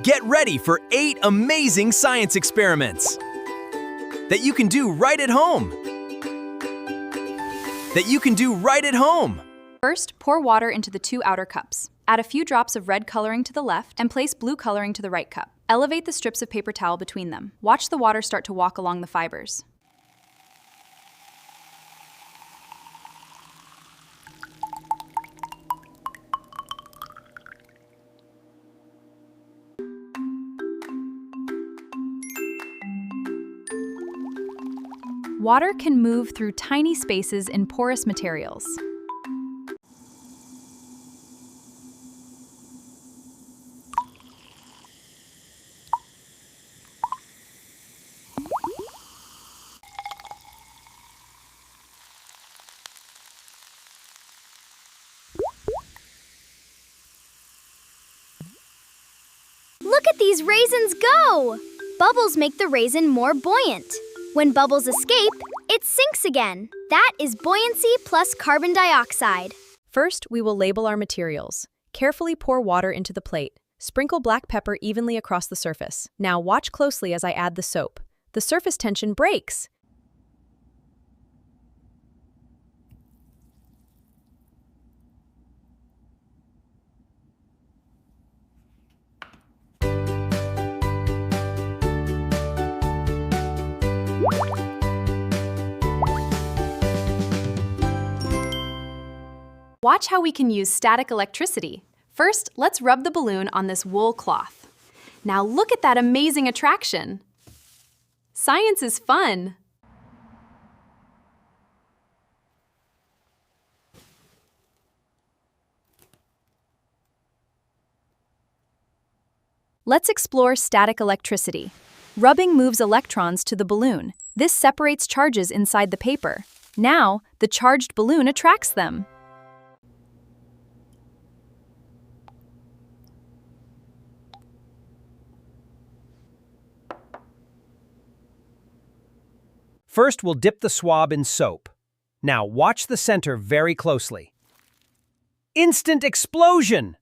Get ready for 8 amazing science experiments that you can do right at home. First, pour water into the 2 outer cups. Add a few drops of red coloring to the left and place blue coloring to the right cup. Elevate the strips of paper towel between them. Watch the water start to walk along the fibers. Water can move through tiny spaces in porous materials. Look at these raisins go! Bubbles make the raisin more buoyant. When bubbles escape, it sinks again. That is buoyancy plus carbon dioxide. First, we will label our materials. Carefully pour water into the plate. Sprinkle black pepper evenly across the surface. Now watch closely as I add the soap. The surface tension breaks. Watch how we can use static electricity. First, let's rub the balloon on this wool cloth. Now look at that amazing attraction. Science is fun. Let's explore static electricity. Rubbing moves electrons to the balloon. This separates charges inside the paper. Now, the charged balloon attracts them. First, we'll dip the swab in soap. Now, watch the center very closely. Instant explosion!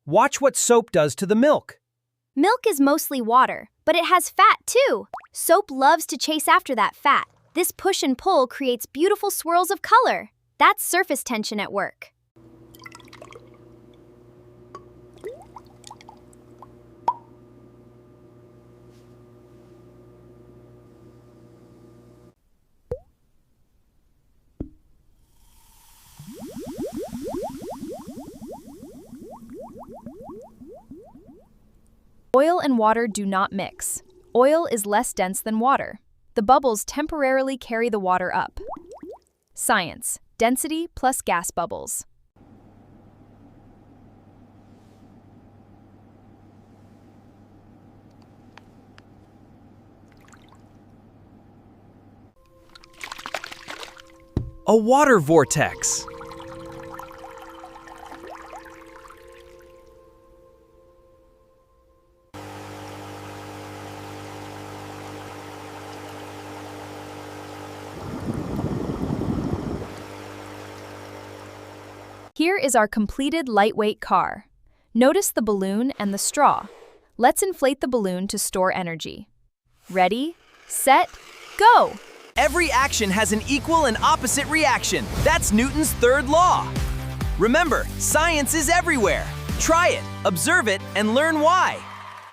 Watch what soap does to the milk. Milk is mostly water, but it has fat too. Soap loves to chase after that fat. This push and pull creates beautiful swirls of color. That's surface tension at work. Oil and water do not mix. Oil is less dense than water. The bubbles temporarily carry the water up. Science: density plus gas bubbles. A water vortex. Here is our completed lightweight car. Notice the balloon and the straw. Let's inflate the balloon to store energy. Ready, set, go! Every action has an equal and opposite reaction. That's Newton's third law. Remember, science is everywhere. Try it, observe it, and learn why.